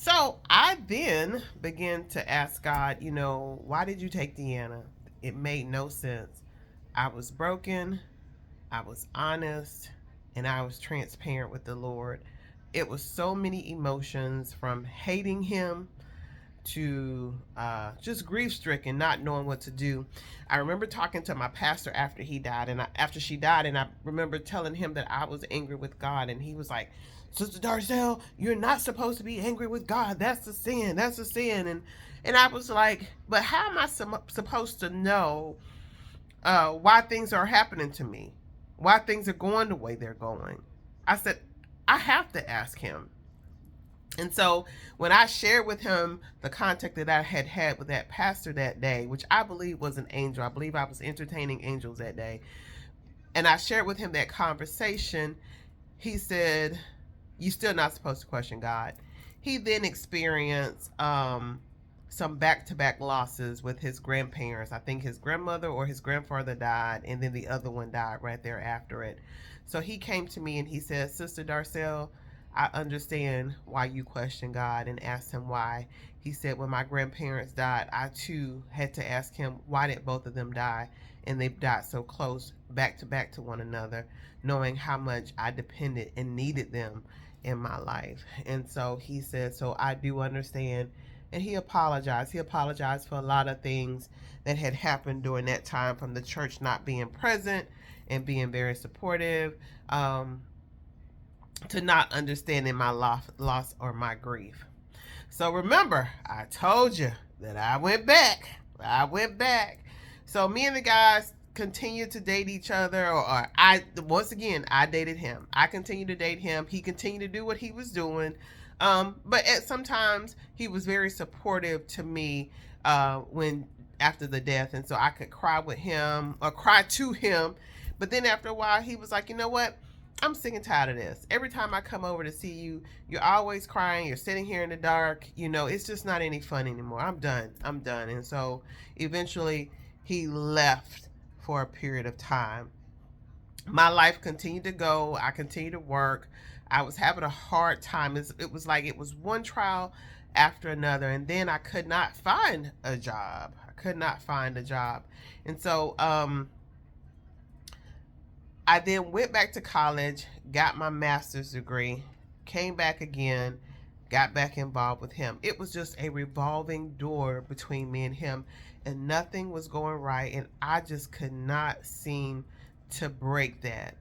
So I then began to ask God, why did you take Deanna? It made no sense. I was broken, I was honest, and I was transparent with the Lord. It was so many emotions from hating him to just grief stricken, not knowing what to do. I remember talking to my pastor after he died, and after she died, and I remember telling him that I was angry with God, and he was like, "Sister Darcel, you're not supposed to be angry with God. That's a sin. That's a sin." And I was like, "But how am I supposed to know why things are happening to me? Why things are going the way they're going?" I said, "I have to ask him." And so when I shared with him the contact that I had had with that pastor that day, which I believe was an angel, I believe I was entertaining angels that day, and I shared with him that conversation, he said, "You still not supposed to question God." He then experienced some back-to-back losses with his grandparents. I think his grandmother or his grandfather died, and then the other one died right there after it. So he came to me and he said, "Sister Darcel, I understand why you question God," and asked him why. He said, "When my grandparents died, I too had to ask him, why did both of them die? And they died so close, back to one another, knowing how much I depended and needed them in my life." And so he said, "So I do understand." And he apologized. He apologized for a lot of things that had happened during that time, from the church not being present and being very supportive, to not understanding my loss or my grief. So remember, I told you that I went back. I went back. So me and the guys continued to date each other, or I, once again, I dated him. I continued to date him. He continued to do what he was doing. But at sometimes he was very supportive to me when after the death, and so I could cry with him or cry to him. But then after a while, he was like, "You know what? I'm sick and tired of this. Every time I come over to see you, you're always crying. You're sitting here in the dark. It's just not any fun anymore. I'm done. I'm done." And so eventually he left for a period of time. My life continued to go. I continued to work. I was having a hard time. It was like it was one trial after another. And then I could not find a job. I could not find a job. And so, I then went back to college, got my master's degree, came back again, got back involved with him. It was just a revolving door between me and him, and nothing was going right, and I just could not seem to break that.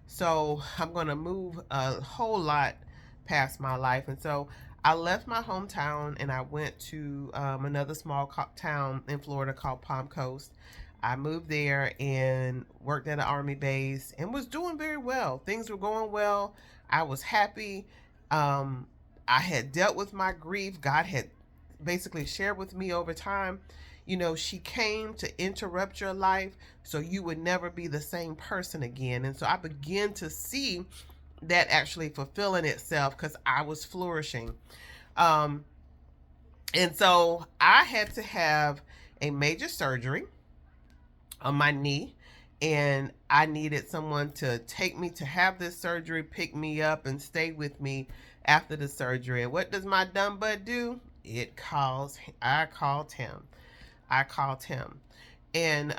So I'm going to move a whole lot past my life. And so I left my hometown and I went to another small town in Florida called Palm Coast. I moved there and worked at an army base and was doing very well. Things were going well. I was happy. I had dealt with my grief. God had basically shared with me over time, she came to interrupt your life so you would never be the same person again. And so I began to see that actually fulfilling itself because I was flourishing. Um, and so I had to have a major surgery on my knee, and I needed someone to take me to have this surgery, pick me up, and stay with me after the surgery. And what does my dumb butt do? I called him. I called him. And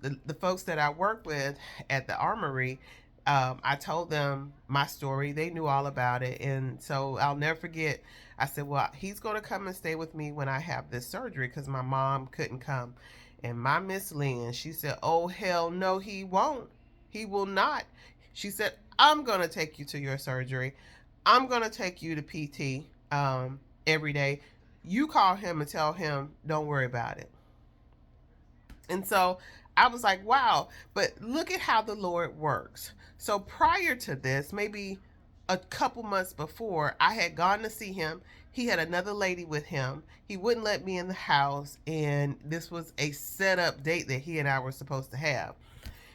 the folks that I work with at the armory, I told them my story. They knew all about it. And so I'll never forget. I said, "Well, he's going to come and stay with me when I have this surgery," because my mom couldn't come. And my Miss Lynn, she said, "Oh, hell no, he won't. He will not." She said, "I'm going to take you to your surgery. I'm going to take you to PT every day. You call him and tell him, don't worry about it." And so I was like, wow, but look at how the Lord works. So prior to this, maybe a couple months before, I had gone to see him. He had another lady with him. He wouldn't let me in the house, and this was a set up date that he and I were supposed to have.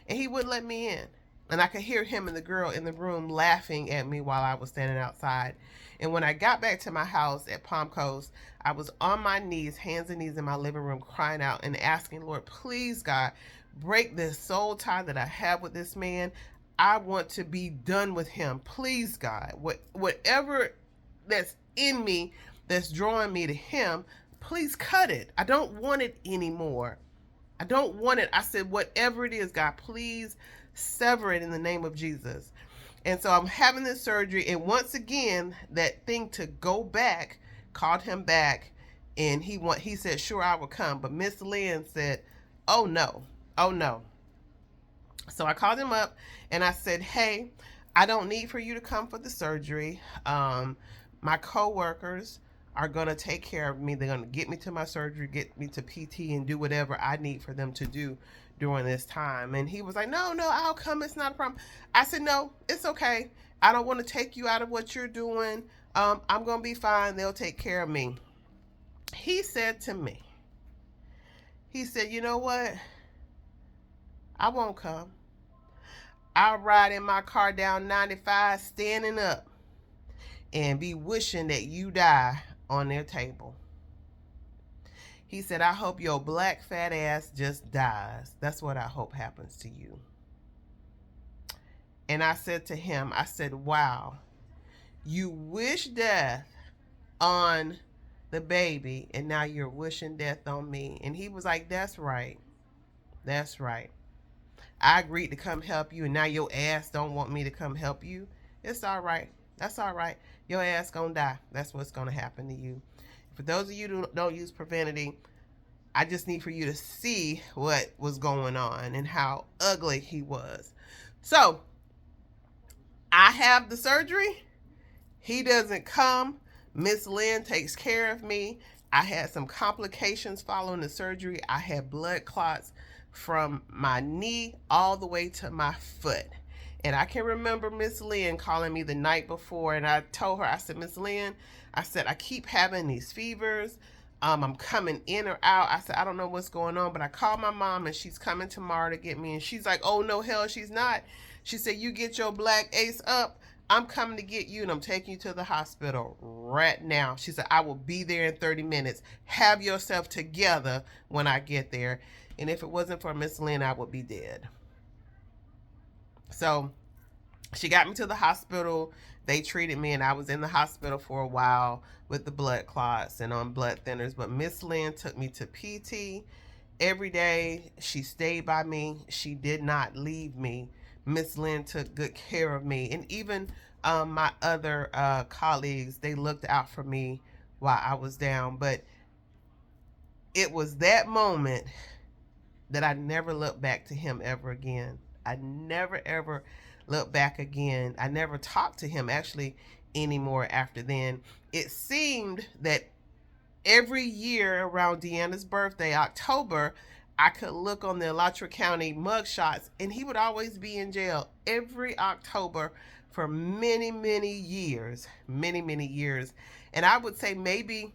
And he wouldn't let me in. And I could hear him and the girl in the room laughing at me while I was standing outside. And when I got back to my house at Palm Coast, I was on my knees, hands and knees in my living room, crying out and asking, "Lord, please, God, break this soul tie that I have with this man. I want to be done with him. Please, God, whatever that's in me that's drawing me to him, please cut it. I don't want it anymore. I don't want it. I said, whatever it is, God, please sever it in the name of Jesus. And so I'm having this surgery. And once again, that thing to go back, called him back. And he said, sure, I will come. But Miss Lynn said, oh, no. Oh, no. So I called him up and I said, hey, I don't need for you to come for the surgery. My coworkers are going to take care of me. They're going to get me to my surgery, get me to PT, and do whatever I need for them to do during this time. And he was like, no, I'll come. It's not a problem. I said, no, it's okay. I don't want to take you out of what you're doing. I'm going to be fine. They'll take care of me. He said to me, he said, you know what? I won't come. I'll ride in my car down 95 standing up and be wishing that you die on their table. He said, I hope your black fat ass just dies. That's what I hope happens to you. And I said to him, I said, wow, you wish death on the baby and now you're wishing death on me. And he was like, that's right. That's right. I agreed to come help you and now your ass don't want me to come help you. It's all right. That's all right. Your ass gonna die. That's what's gonna happen to you. For those of you who don't use profanity, I just need for you to see what was going on and how ugly he was. So I have the surgery. He doesn't come. Miss Lynn takes care of me. I had some complications following the surgery. I had blood clots from my knee all the way to my foot. And I can remember Miss Lynn calling me the night before, and I told her, I said, Miss Lynn, I said, I keep having these fevers. I'm coming in or out. I said, I don't know what's going on, but I called my mom and she's coming tomorrow to get me. And she's like, oh, no, hell, she's not. She said, you get your black ace up. I'm coming to get you and I'm taking you to the hospital right now. She said, I will be there in 30 minutes. Have yourself together when I get there. And if it wasn't for Miss Lynn, I would be dead. So she got me to the hospital. They treated me and I was in the hospital for a while with the blood clots and on blood thinners. But Miss Lynn took me to PT every day. She stayed by me. She did not leave me. Miss Lynn took good care of me. And even my other colleagues, they looked out for me while I was down. But it was that moment that I never looked back to him ever again. I never, ever looked back again. I never talked to him actually anymore after then. It seemed that every year around Deanna's birthday, October, I could look on the Alachua County mugshots and he would always be in jail every October for many, many years. Many, many years. And I would say maybe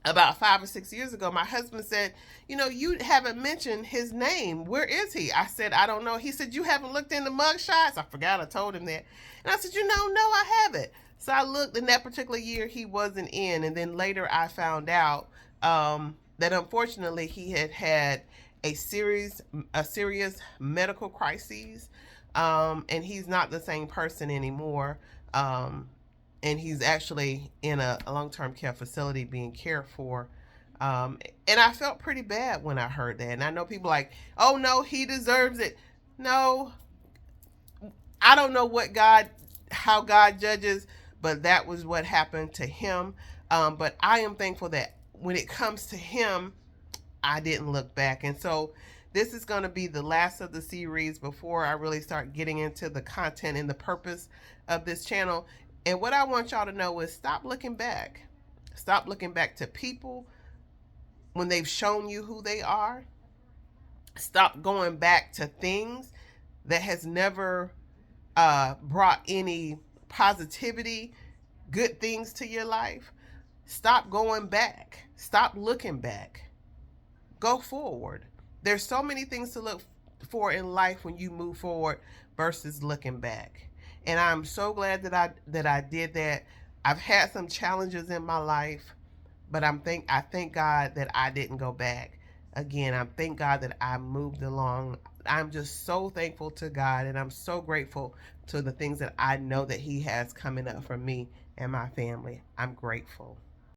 about 5 or 6 years ago, my husband said, you know, you haven't mentioned his name. Where is he? I said, I don't know. He said, you haven't looked in the mug shots? I forgot I told him that. And I said, no, I haven't. So I looked. In that particular year, he wasn't in. And then later I found out that unfortunately he had a serious medical crisis. And he's not the same person anymore. And he's actually in a long-term care facility being cared for. And I felt pretty bad when I heard that. And I know people like, oh, no, he deserves it. No, I don't know how God judges, but that was what happened to him. But I am thankful that when it comes to him, I didn't look back. And so this is going to be the last of the series before I really start getting into the content and the purpose of this channel. And what I want y'all to know is stop looking back. Stop looking back to people when they've shown you who they are. Stop going back to things that has never brought any positivity, good things to your life. Stop going back. Stop looking back. Go forward. There's so many things to look for in life when you move forward versus looking back. And I'm so glad that I did that. I've had some challenges in my life, but I thank God that I didn't go back. Again, I thank God that I moved along. I'm just so thankful to God, and I'm so grateful to the things that I know that He has coming up for me and my family. I'm grateful.